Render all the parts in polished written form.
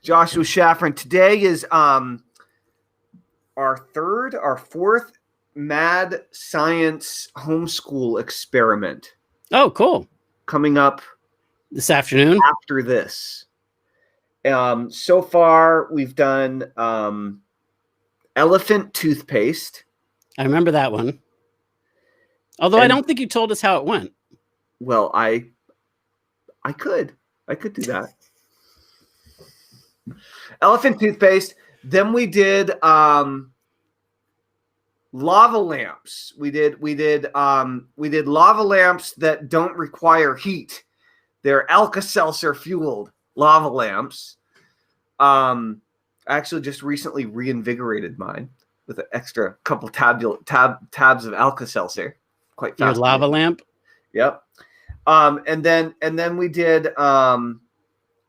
Joshua Shaffron. Today is our fourth mad science homeschool experiment. Oh, cool. Coming up this afternoon after this. So far, we've done elephant toothpaste. I remember that one. Although I don't think you told us how it went. Well, I could do that. Elephant toothpaste. Then we did lava lamps. We did lava lamps that don't require heat. They're Alka-Seltzer fueled lava lamps. I actually just recently reinvigorated mine with an extra couple tabs of Alka-Seltzer. Quite fast. Your lava lamp? Yep. And then we did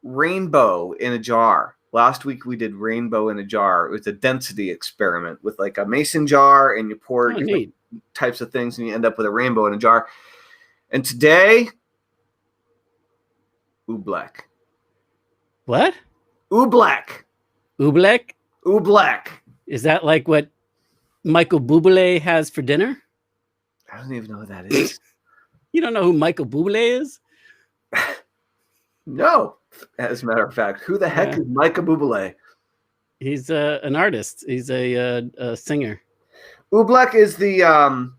rainbow in a jar. Last week we did rainbow in a jar. It was a density experiment with like a mason jar, and you pour different types of things, and you end up with a rainbow in a jar. And today, oobleck. What? Oobleck. Oobleck? Oobleck. Is that like what Michael Bublé has for dinner? I don't even know what that is. You don't know who Michael Bublé is? No. As a matter of fact, who the heck is Michael Bublé? He's an artist. He's a singer. Oobleck is the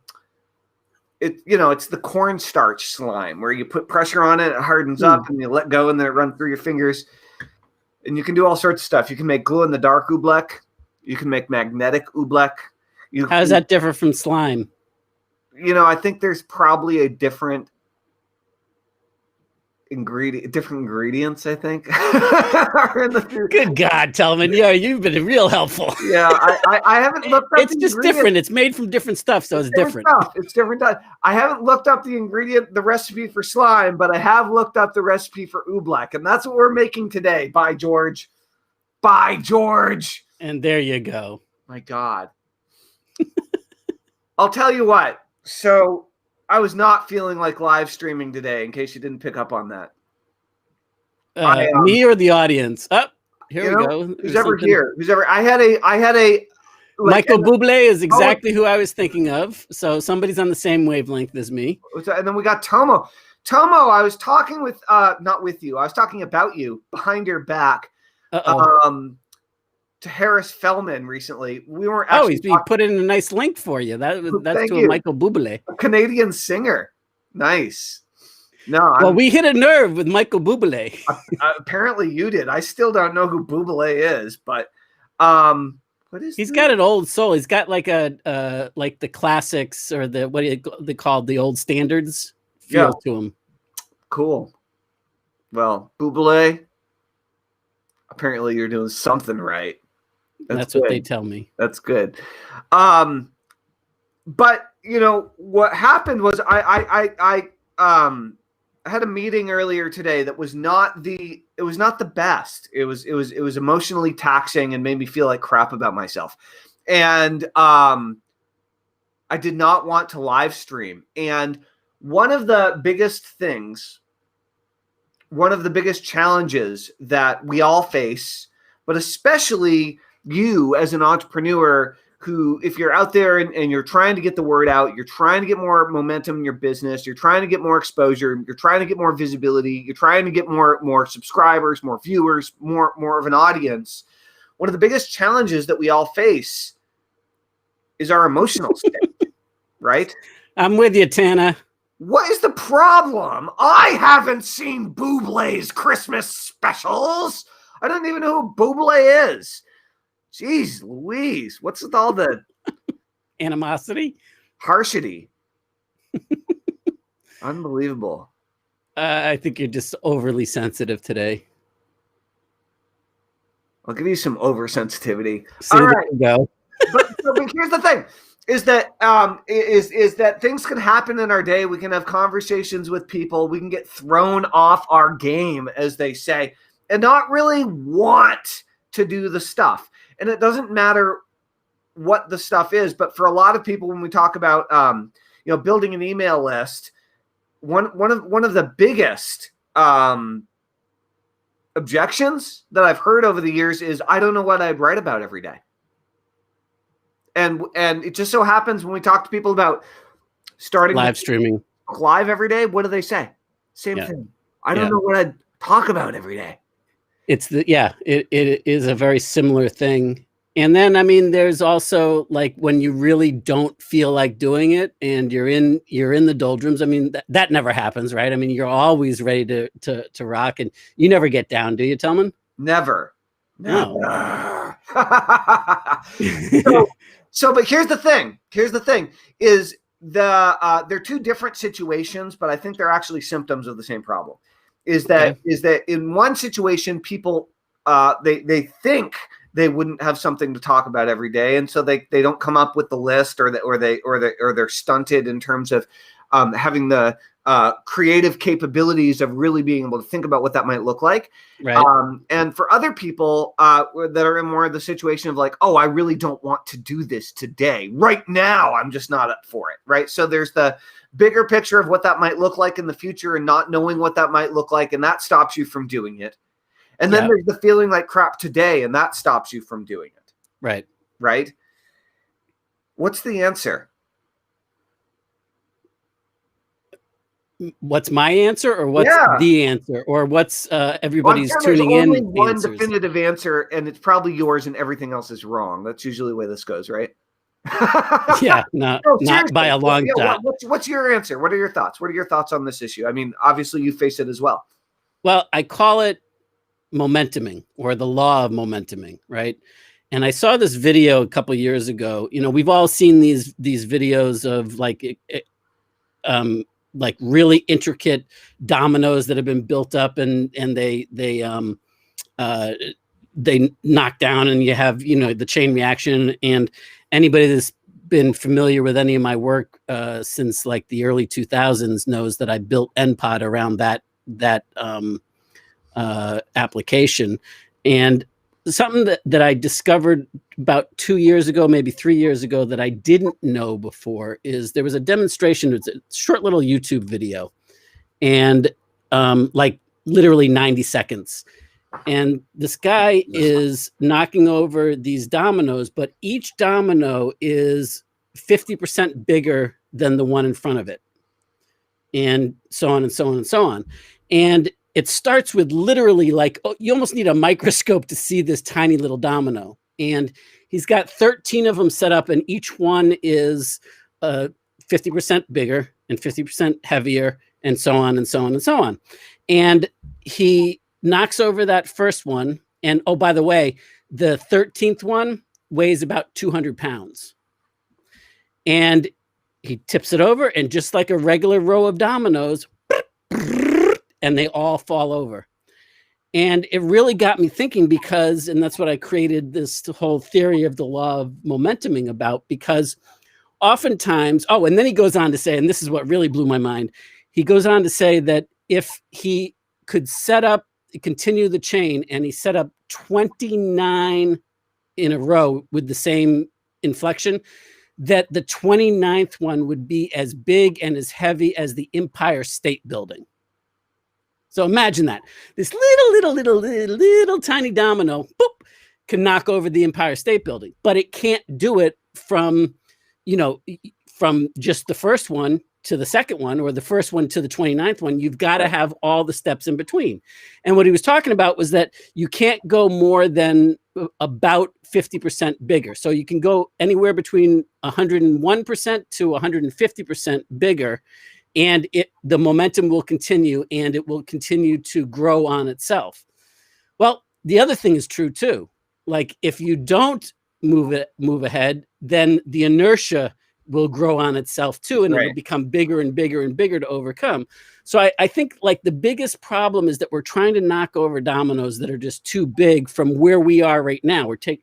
it's the cornstarch slime where you put pressure on it, it hardens up, and you let go, and then it runs through your fingers. And you can do all sorts of stuff. You can make glow in the dark oobleck. You can make magnetic oobleck. How does that differ from slime? I think there's probably a different ingredients, I think. Good God, Tellman. Yeah, you've been real helpful. Yeah, I haven't looked up. It's just different. It's made from different stuff, so it's different. It's different stuff. I haven't looked up the recipe for slime, but I have looked up the recipe for oobleck, and that's what we're making today. By George. By George. And there you go. My God. I'll tell you what. So I was not feeling like live streaming today, in case you didn't pick up on that. Me or the audience? Here we go. Who's ever here? I had a Michael Bublé is exactly who I was thinking of. So somebody's on the same wavelength as me. And then we got Tomo. Tomo, I was talking with not with you. I was talking about you behind your back. To Harris Fellman recently. We weren't actually he put in a nice link for you. That's to a Michael Bublé. A Canadian singer. Nice. No, we hit a nerve with Michael Bublé. Apparently you did. I still don't know who Bublé is, but what is he's got an old soul. He's got like a like the classics, or the what they called the old standards feel to him. Cool. Well, Bublé, apparently you're doing something right. That's what they tell me. That's good. But what happened was I had a meeting earlier today that was not the best. It was emotionally taxing and made me feel like crap about myself. And I did not want to live stream. And one of the biggest challenges that we all face, but especially you as an entrepreneur who, if you're out there and you're trying to get the word out, you're trying to get more momentum in your business, you're trying to get more exposure, you're trying to get more visibility, you're trying to get more subscribers, more viewers, more of an audience. One of the biggest challenges that we all face is our emotional state, right? I'm with you, Tana. What is the problem? I haven't seen Bublé's Christmas specials. I don't even know who Bublé is. Jeez Louise. What's with all the animosity? Harshity. Unbelievable. I think you're just overly sensitive today. I'll give you some oversensitivity. All right. Go. but here's the thing. Is that that things can happen in our day. We can have conversations with people. We can get thrown off our game, as they say, and not really want to do the stuff. And it doesn't matter what the stuff is. But for a lot of people, when we talk about building an email list, one of the biggest objections that I've heard over the years is I don't know what I'd write about every day. And it just so happens when we talk to people about starting live streaming live every day, what do they say? Same thing. I don't know what I'd talk about every day. It is a very similar thing. And then, I mean, there's also like when you really don't feel like doing it and you're in the doldrums. I mean, that never happens, right? I mean, you're always ready to rock, and you never get down, do you, Tillman? Never. No. But here's the thing. Is they're two different situations, but I think they're actually symptoms of the same problem. Is that in one situation, people they think they wouldn't have something to talk about every day, and so they don't come up with the list, or they're stunted in terms of having the creative capabilities of really being able to think about what that might look like. Right. And for other people that are in more of the situation of like, oh, I really don't want to do this today. Right now, I'm just not up for it. Right. So there's the bigger picture of what that might look like in the future and not knowing what that might look like. And that stops you from doing it. And then there's the feeling like crap today, and that stops you from doing it. Right. Right. What's the answer? What's my answer, or what's the answer, or what's everybody's tuning in? There's only one definitive answer, and it's probably yours, and everything else is wrong. That's usually the way this goes, right? Not by a long shot. What's your answer? What are your thoughts? What are your thoughts on this issue? I mean, obviously you face it as well. Well, I call it momentuming, or the law of momentuming, right? And I saw this video a couple of years ago. You know, we've all seen these videos of like really intricate dominoes that have been built up, and they knock down, and you have, you know, the chain reaction. And anybody that's been familiar with any of my work since like the early 2000s knows that I built NPOD around that application. And something that I discovered about 2 years ago, maybe 3 years ago, that I didn't know before, is there was a demonstration. It's a short little YouTube video, and like literally 90 seconds. And this guy is knocking over these dominoes, but each domino is 50% bigger than the one in front of it. And so on and so on and so on. And it starts with literally like, you almost need a microscope to see this tiny little domino. And he's got 13 of them set up, and each one is 50% bigger and 50% heavier, and so on and so on and so on. And he knocks over that first one. And oh, by the way, the 13th one weighs about 200 pounds. And he tips it over, and just like a regular row of dominoes, and they all fall over. And it really got me thinking, because, and that's what I created this whole theory of the law of momentuming about, because oftentimes, and then he goes on to say, and this is what really blew my mind. He goes on to say that if he could continue the chain, and he set up 29 in a row with the same inflection, that the 29th one would be as big and as heavy as the Empire State Building. So imagine that. This little tiny domino, boop, can knock over the Empire State Building, but it can't do it from just the first one to the second one, or the first one to the 29th one. You've got to have all the steps in between. And what he was talking about was that you can't go more than about 50% bigger. So you can go anywhere between 101% to 150% bigger, and the momentum will continue, and it will continue to grow on itself. Well, the other thing is true too. Like, if you don't move ahead, then the inertia will grow on itself too, and it'll become bigger and bigger and bigger to overcome. So I think like the biggest problem is that we're trying to knock over dominoes that are just too big from where we are right now. We're trying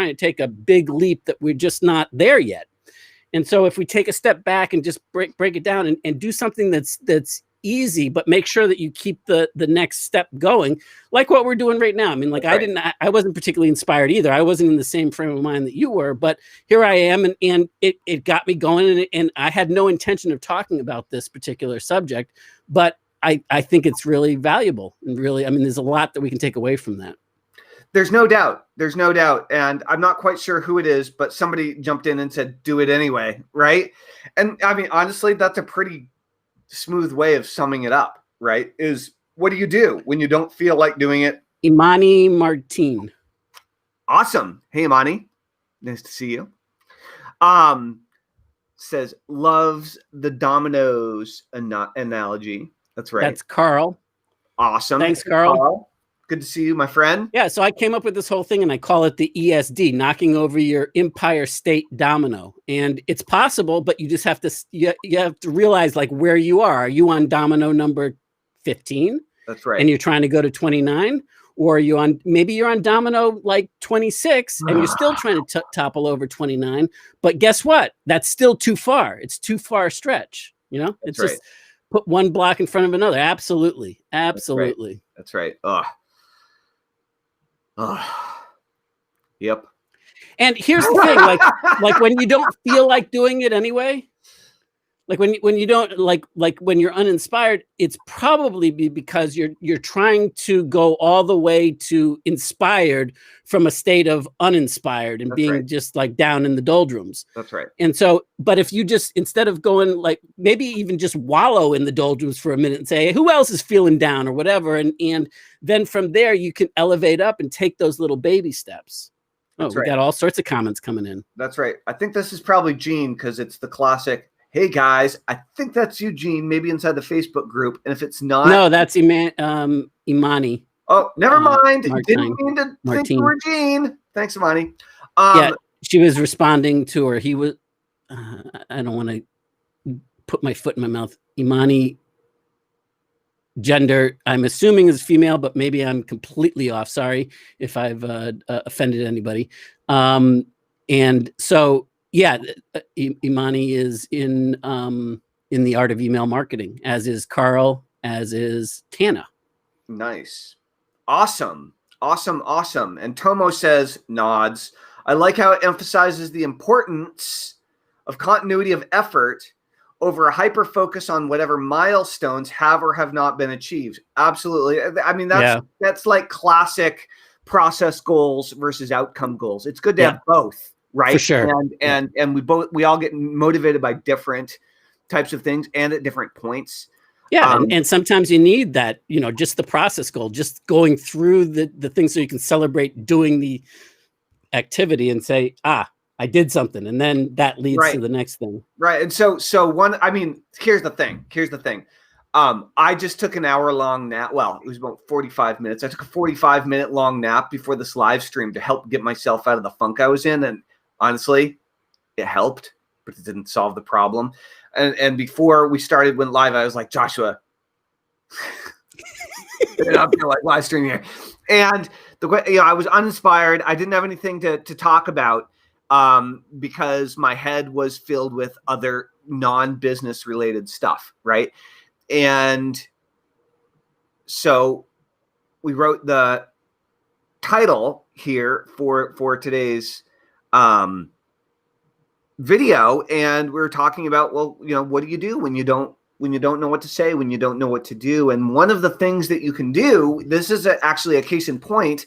to take a big leap that we're just not there yet. And so if we take a step back and just break it down and do something that's easy, but make sure that you keep the next step going, like what we're doing right now. I mean, like I wasn't particularly inspired either. I wasn't in the same frame of mind that you were, but here I am, and it got me going, and I had no intention of talking about this particular subject, but I think it's really valuable and really, I mean, there's a lot that we can take away from that. There's no doubt. There's no doubt. And I'm not quite sure who it is, but somebody jumped in and said, do it anyway. Right. And I mean, honestly, that's a pretty smooth way of summing it up, right? Is what do you do when you don't feel like doing it? Imani Martin. Awesome. Hey, Imani. Nice to see you. Says loves the dominoes analogy. That's right. That's Carl. Awesome. Thanks, Carl. Good to see you, my friend. Yeah, so I came up with this whole thing and I call it the ESD, knocking over your Empire State Domino. And it's possible, but you just have to you have to realize like where you are. Are you on domino number 15? That's right. And you're trying to go to 29? Or are you on, maybe you're on domino like 26 and you're still trying to topple over 29. But guess what? That's still too far. It's too far a stretch. You know, it's just put one block in front of another. Absolutely. Absolutely. That's right. Ugh. Yep. And here's the thing, like when you don't feel like doing it anyway, like when you don't like when you're uninspired, it's probably because you're trying to go all the way to inspired from a state of uninspired and being just like down in the doldrums. That's right. And so, but if you just, instead of going like maybe even just wallow in the doldrums for a minute and say, hey, who else is feeling down or whatever, and then from there you can elevate up and take those little baby steps. Oh, we got all sorts of comments coming in. That's right. I think this is probably Gene because it's the classic. Hey guys, I think that's you, Gene, maybe inside the Facebook group. And if it's not, no, that's Imani. Oh, never mind. Martine. Didn't mean to think you were Gene. Thanks, Imani. Yeah, she was responding to her. He was. I don't want to put my foot in my mouth. Imani, gender, I'm assuming is female, but maybe I'm completely off. Sorry if I've offended anybody. And so. Yeah, Imani is in the art of email marketing, as is Carl, as is Tana. Nice. Awesome. And Tomo says, nods. I like how it emphasizes the importance of continuity of effort over a hyper focus on whatever milestones have or have not been achieved. Absolutely. I mean, that's like classic process goals versus outcome goals. It's good to have both. Right. For sure. And we all get motivated by different types of things and at different points. Yeah. And sometimes you need that, just the process goal, just going through the things so you can celebrate doing the activity and say, I did something. And then that leads to the next thing. Right. And so here's the thing. I just took an hour-long nap. Well, it was about 45 minutes. I took a 45-minute long nap before this live stream to help get myself out of the funk I was in. And honestly, it helped, but it didn't solve the problem. And before we went live, I was like, Joshua, I'm gonna like live stream here. And I was uninspired. I didn't have anything to talk about because my head was filled with other non-business related stuff, right? And so we wrote the title here for today's video, and we were talking about, well, what do you do when you don't know what to say, when you don't know what to do? And one of the things that you can do, this is actually a case in point,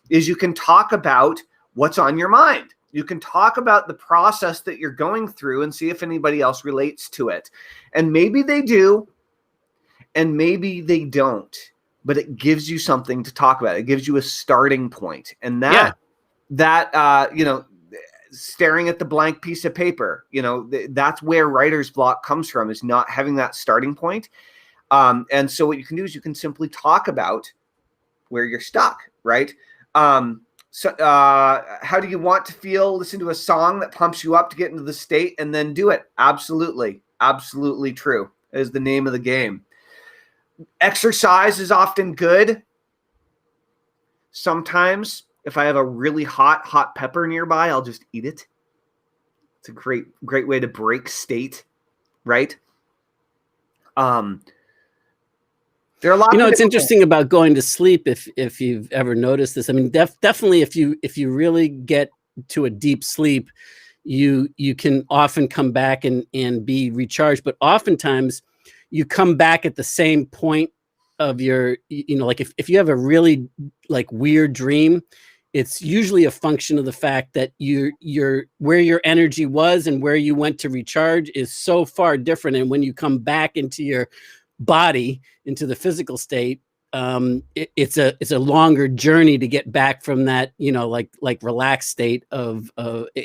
is you can talk about what's on your mind. You can talk about the process that you're going through and see if anybody else relates to it. And maybe they do, and maybe they don't, but it gives you something to talk about. It gives you a starting point. And that staring at the blank piece of paper, that's where writer's block comes from, is not having that starting point. And so what you can do is you can simply talk about where you're stuck, right? So how do you want to feel? Listen to a song that pumps you up to get into the state and then do it. Absolutely. Absolutely true is the name of the game. Exercise is often good. Sometimes if I have a really hot pepper nearby, I'll just eat it. It's a great way to break state, right? There are a lot. It's interesting about going to sleep. If you've ever noticed this, I mean, definitely if you really get to a deep sleep, you can often come back and be recharged. But oftentimes, you come back at the same point of your, like if you have a really like weird dream, it's usually a function of the fact that you're where your energy was and where you went to recharge is so far different. And when you come back into your body, into the physical state, it's a longer journey to get back from that, like relaxed state of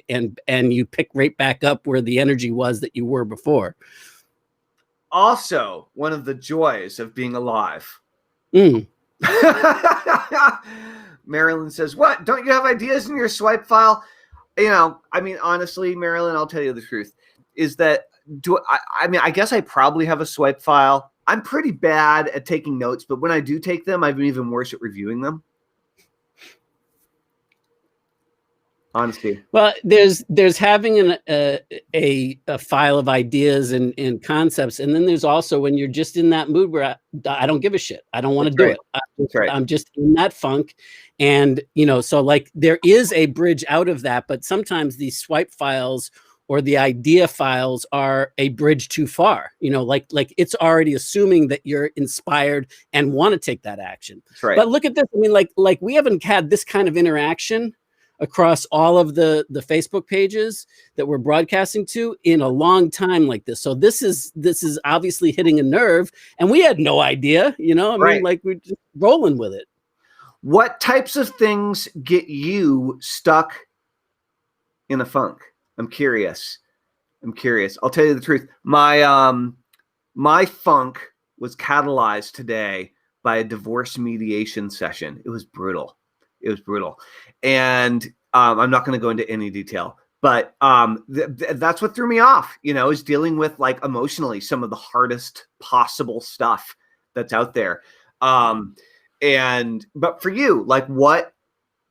and you pick right back up where the energy was that you were before. Also, one of the joys of being alive. Marilyn says, "What? Don't you have ideas in your swipe file?" I mean, honestly, Marilyn, I'll tell you the truth. Is that I guess I probably have a swipe file. I'm pretty bad at taking notes, but when I do take them, I'm even worse at reviewing them. Honesty. Well, there's having a file of ideas and concepts, and then there's also when you're just in that mood where I don't give a shit. I don't want to do it. I'm just in that funk, and so like there is a bridge out of that, but sometimes these swipe files or the idea files are a bridge too far. Like it's already assuming that you're inspired and want to take that action. That's right. But look at this. I mean, like we haven't had this kind of interaction across all of the Facebook pages that we're broadcasting to in a long time like this. So this is obviously hitting a nerve, and we had no idea, I mean, like we're just rolling with it. What types of things get you stuck in a funk? I'm curious. I'll tell you the truth. My funk was catalyzed today by a divorce mediation session. It was brutal. And I'm not going to go into any detail, but that's what threw me off, is dealing with like emotionally some of the hardest possible stuff that's out there. But for you, like what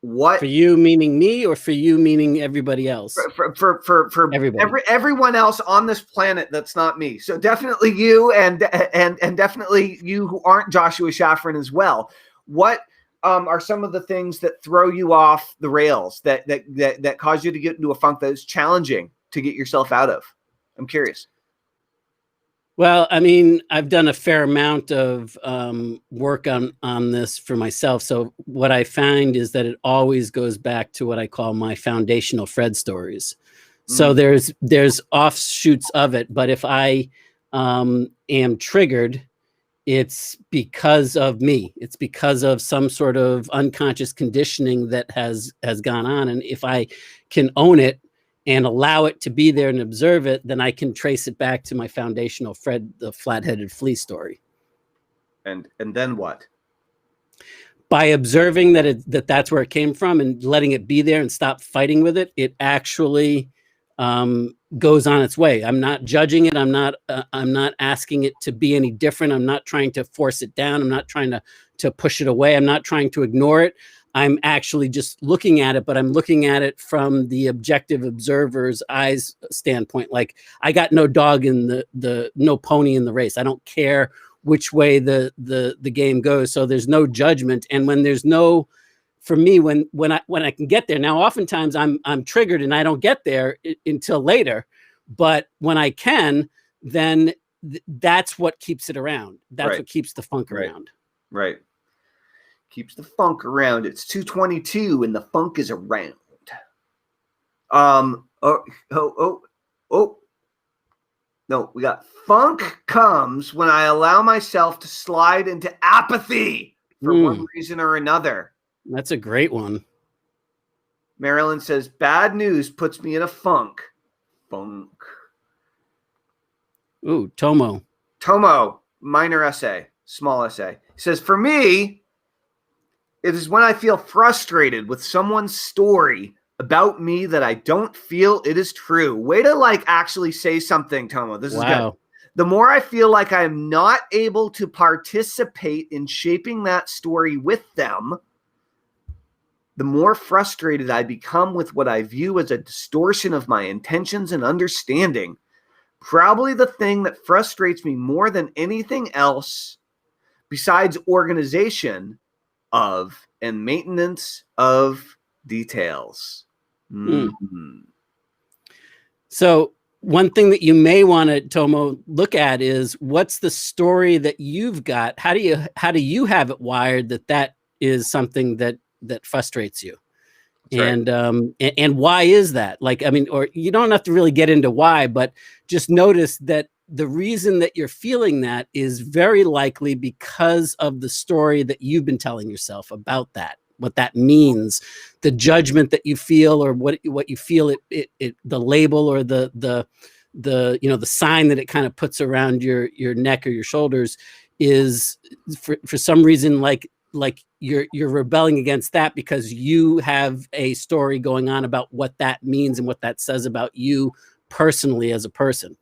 for you meaning me, or for you meaning everybody else? For everyone else on this planet that's not me. So definitely you and definitely you who aren't Joshua Shafran as well. What are some of the things that throw you off the rails that cause you to get into a funk that is challenging to get yourself out of? I'm curious. Well, I mean, I've done a fair amount of work on this for myself. So what I find is that it always goes back to what I call my foundational Fred stories. So there's offshoots of it, but if I am triggered, it's because of me. It's because of some sort of unconscious conditioning that has gone on. And if I can own it and allow it to be there and observe it, then I can trace it back to my foundational Fred, the flat-headed flea story. And then what? By observing that's where it came from and letting it be there and stop fighting with it, it actually goes on its way. I'm not judging it. I'm not asking it to be any different. I'm not trying to force it down. I'm not trying to push it away. I'm not trying to ignore it. I'm actually just looking at it, but I'm looking at it from the objective observer's eyes standpoint. Like I got no dog in the no pony in the race. I don't care which way the game goes. So there's no judgment. And when there's no, for me, when I can get there, now oftentimes I'm triggered and I don't get there until later, but when I can, then that's what keeps it around. That's what keeps the funk around. Right. Keeps the funk around. It's 2:22 and the funk is around. No, we got funk comes when I allow myself to slide into apathy for one reason or another. That's a great one. Marilyn says, bad news puts me in a funk. Funk. Ooh, Tomo, minor essay, small essay. He says, for me, it is when I feel frustrated with someone's story about me that I don't feel it is true. Way to like actually say something, Tomo. This is good. The more I feel like I am not able to participate in shaping that story with them, the more frustrated I become with what I view as a distortion of my intentions and understanding. Probably the thing that frustrates me more than anything else, besides organization of and maintenance of details. So one thing that you may want to, Tomo, look at is what's the story that you've got? How do you have it wired that is something that frustrates you? That's right. And why is that? Like, I mean, or you don't have to really get into why, but just notice that the reason that you're feeling that is very likely because of the story that you've been telling yourself about that, what that means, the judgment that you feel, or what you feel the label or the sign that it kind of puts around your neck or your shoulders is for some reason like you're rebelling against that because you have a story going on about what that means and what that says about you personally as a person.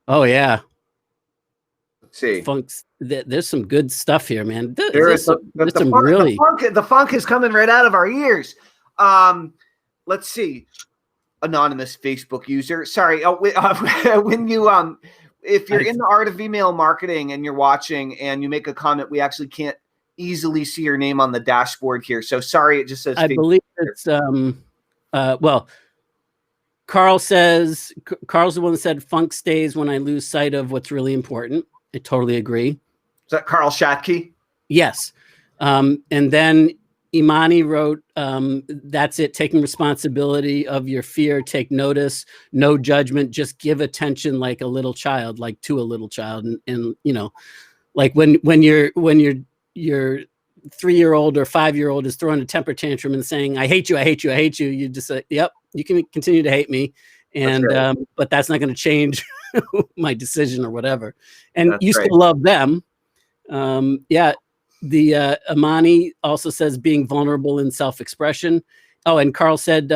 Oh yeah. Let's see. Funk's there's some good stuff here, man. There's some really the funk is coming right out of our ears. Let's see. Anonymous Facebook user. Sorry. When you if you're in the art of email marketing and you're watching and you make a comment, we actually can't easily see your name on the dashboard here. So sorry, it just says I Facebook believe it's well, Carl's the one that said funk stays when I lose sight of what's really important. I totally agree. Is that Carl Shatke? Yes. And then Imani wrote, that's it, taking responsibility of your fear, take notice, no judgment, just give attention like a little child, like to a little child. And you know, like when your 3-year-old or 5-year-old is throwing a temper tantrum and saying, I hate you, I hate you, I hate you. You just say, yep, you can continue to hate me. And, right. But that's not going to change my decision or whatever. And that's you right. Still love them. Yeah. The Amani also says being vulnerable in self-expression. Oh, and Carl said,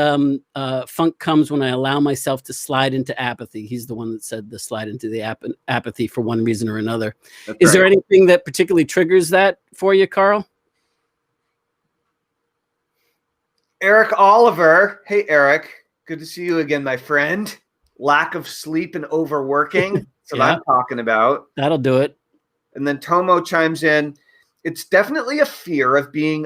funk comes when I allow myself to slide into apathy. He's the one that said the slide into the apathy for one reason or another. That's Is right. there anything that particularly triggers that for you, Carl? Eric Oliver. Hey, Eric. Good to see you again, my friend. Lack of sleep and overworking. That's what I'm talking about. That'll do it. And then Tomo chimes in. It's definitely a fear of being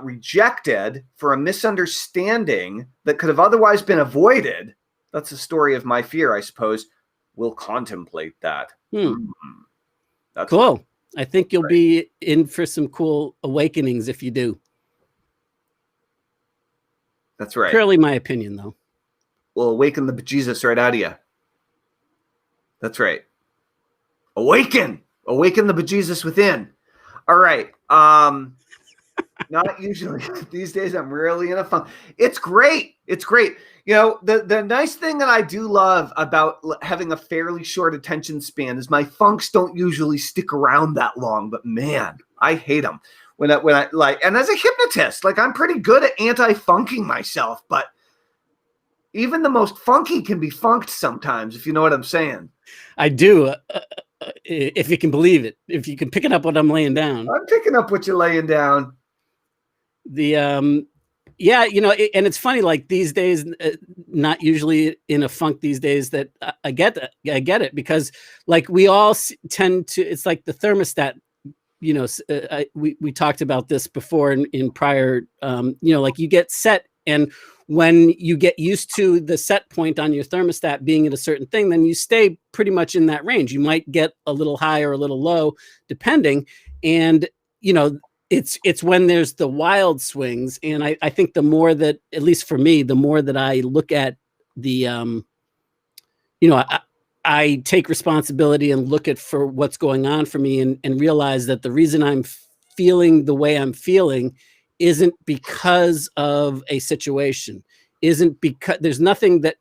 rejected for a misunderstanding that could have otherwise been avoided. That's the story of my fear, I suppose. We'll contemplate that. That's cool. Fun. I think you'll be in for some cool awakenings if you do. That's right. Purely my opinion, though. We'll awaken the bejesus right out of you. That's right. Awaken the bejesus within. All right. Not usually. These days, I'm really in a funk. It's great. It's great. You know, the nice thing that I do love about having a fairly short attention span is my funks don't usually stick around that long. But man, I hate them. When I like, and as a hypnotist, like I'm pretty good at anti-funking myself, but even the most funky can be funked sometimes, if you know what I'm saying. I do. If you can believe it, if you can pick it up what I'm laying down. I'm picking up what you're laying down. Yeah, you know, and it's funny, like these days, not usually in a funk these days that I get it because like we all tend to, it's like the thermostat, you know, we talked about this before in prior, you know, like you get set, and when you get used to the set point on your thermostat being at a certain thing, then you stay pretty much in that range. You might get a little high or a little low, depending. And, you know, it's when there's the wild swings. And I think the more that, at least for me, the more that I look at the, you know, I take responsibility and look at for what's going on for me and realize that the reason I'm feeling the way I'm feeling isn't because of a situation, isn't because there's nothing that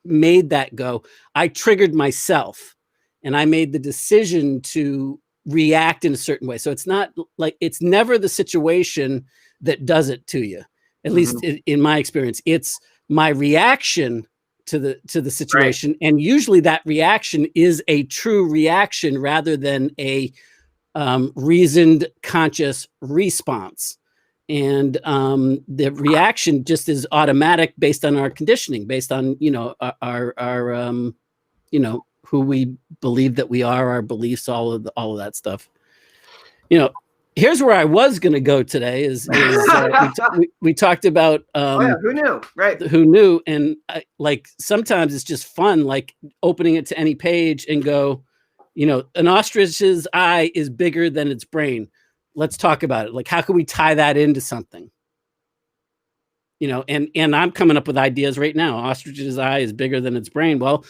made that go. I triggered myself and I made the decision to react in a certain way. So it's not like, it's never the situation that does it to you. At least in my experience, it's my reaction to the situation. Right. And usually that reaction is a true reaction rather than a reasoned conscious response. And the reaction just is automatic based on our conditioning, based on, you know, our you know, who we believe that we are, our beliefs, all of that stuff. You know, here's where I was going to go today. We talked about who knew, right? Who knew, and like sometimes it's just fun, like opening it to any page and go, an ostrich's eye is bigger than its brain. Let's talk about it. Like, how can we tie that into something? And I'm coming up with ideas right now. Ostrich's eye is bigger than its brain. Well,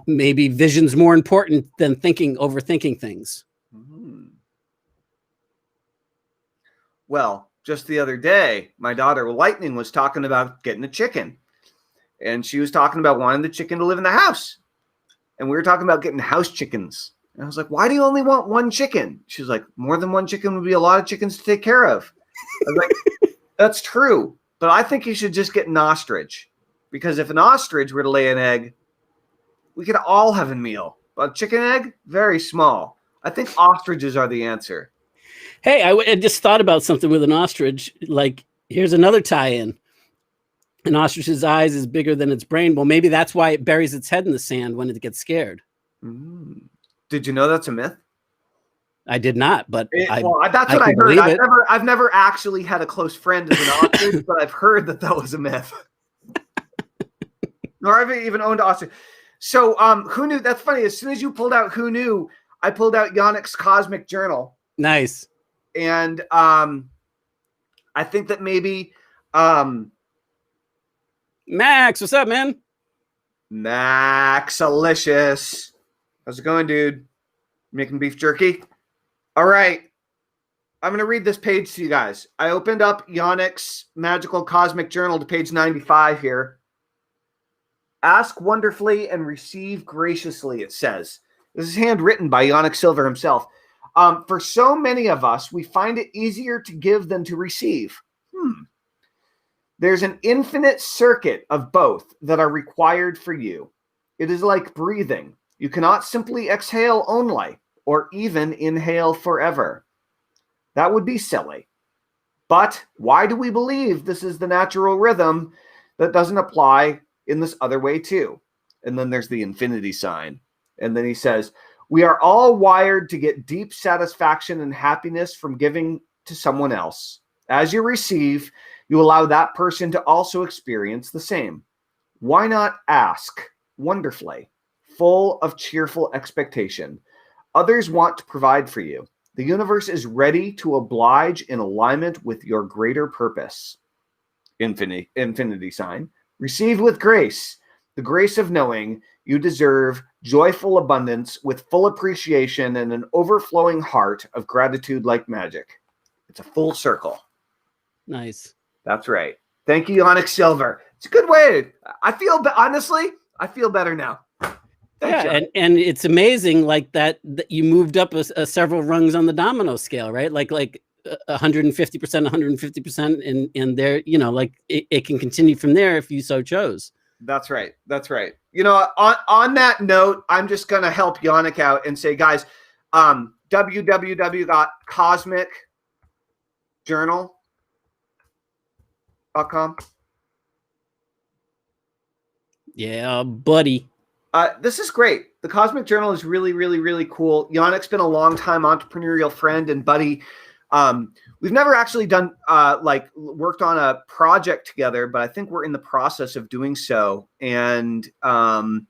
maybe vision's more important than overthinking things. Mm-hmm. Well, just the other day, my daughter Lightning was talking about getting a chicken, and she was talking about wanting the chicken to live in the house, and we were talking about getting house chickens. And I was like, "Why do you only want one chicken?" She was like, "More than one chicken would be a lot of chickens to take care of." I was like, "That's true. But I think you should just get an ostrich, because if an ostrich were to lay an egg, we could all have a meal. But a chicken egg, very small. I think ostriches are the answer." Hey, I just thought about something with an ostrich. Like, here's another tie-in. An ostrich's eyes is bigger than its brain. Well, maybe that's why it buries its head in the sand when it gets scared. Mm. Did you know that's a myth? I did not, but that's what I heard. I've never actually had a close friend as an ostrich, but I've heard that was a myth. Nor have I even owned an ostrich. So, who knew? That's funny. As soon as you pulled out who knew, I pulled out Yannick's Cosmic Journal. Nice. And I think that maybe Max, what's up, man? Maxalicious. How's it going, dude? Making beef jerky? All right. I'm going to read this page to you guys. I opened up Yannick's Magical Cosmic Journal to page 95 here. Ask wonderfully and receive graciously, it says. This is handwritten by Yannick Silver himself. For so many of us, we find it easier to give than to receive. There's an infinite circuit of both that are required for you. It is like breathing. You cannot simply exhale only, or even inhale forever. That would be silly. But why do we believe this is the natural rhythm that doesn't apply in this other way too? And then there's the infinity sign. And then he says, we are all wired to get deep satisfaction and happiness from giving to someone else. As you receive, you allow that person to also experience the same. Why not ask wonderfully, full of cheerful expectation? Others want to provide for you. The universe is ready to oblige in alignment with your greater purpose. Infinity sign. Receive with grace, the grace of knowing you deserve joyful abundance with full appreciation and an overflowing heart of gratitude like magic. It's a full circle. Nice. That's right. Thank you, Yannick Silver. It's a good way. Honestly, I feel better now. Thanks, and it's amazing like that you moved up several rungs on the domino scale, right? Like 150%, 150%, and there, like it can continue from there if you so chose. That's right. That's right. On that note, I'm just going to help Yannick out and say, guys, www.cosmicjournal.com. Yeah, buddy. This is great. The Cosmic Journal is really, really, really cool. Yannick's been a long-time entrepreneurial friend and buddy. We've never actually done worked on a project together, but I think we're in the process of doing so. And I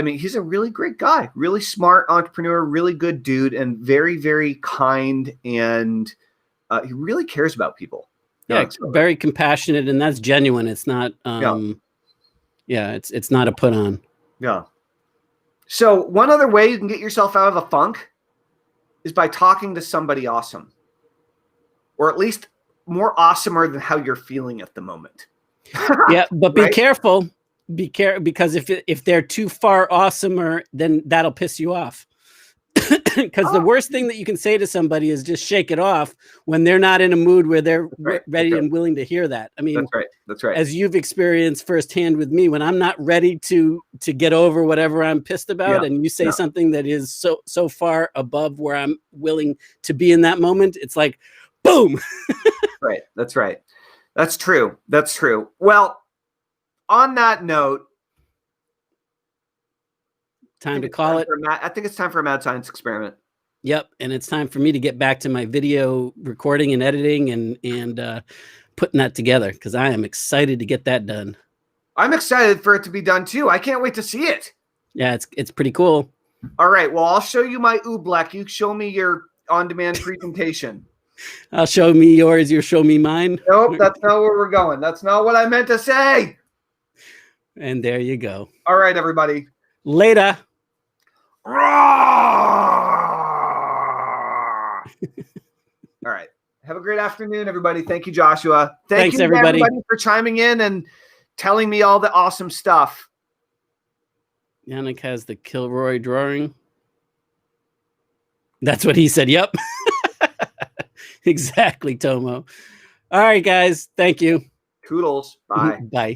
mean, he's a really great guy, really smart entrepreneur, really good dude, and very, very kind. And he really cares about people. Yeah, very compassionate, and that's genuine. It's not. It's not a put on. Yeah. So one other way you can get yourself out of a funk is by talking to somebody awesome, or at least more awesomer than how you're feeling at the moment. Yeah, but be careful. Because if they're too far awesomer, then that'll piss you off. Because the worst thing that you can say to somebody is just shake it off when they're not in a mood where they're ready and willing to hear that. I mean, that's right. As you've experienced firsthand with me, when I'm not ready to get over whatever I'm pissed about, and you say something that is so far above where I'm willing to be in that moment, it's like, boom. Right. That's right. That's true. That's true. Well, on that note, time to call it. I think it's time for a mad science experiment. Yep, and it's time for me to get back to my video recording and editing and putting that together because I am excited to get that done. I'm excited for it to be done too. I can't wait to see it. Yeah, it's pretty cool. All right, well, I'll show you my oobleck. You show me your on-demand presentation. I'll show me yours, you show me mine. Nope, that's not where we're going. That's not what I meant to say. And there you go. All right, everybody. Later. All right. Have a great afternoon, everybody. Thank you, Joshua. Thanks, you, everybody, for chiming in and telling me all the awesome stuff. Yannick has the Kilroy drawing. That's what he said. Yep. Exactly, Tomo. All right, guys. Thank you. Toodles. Bye. Bye.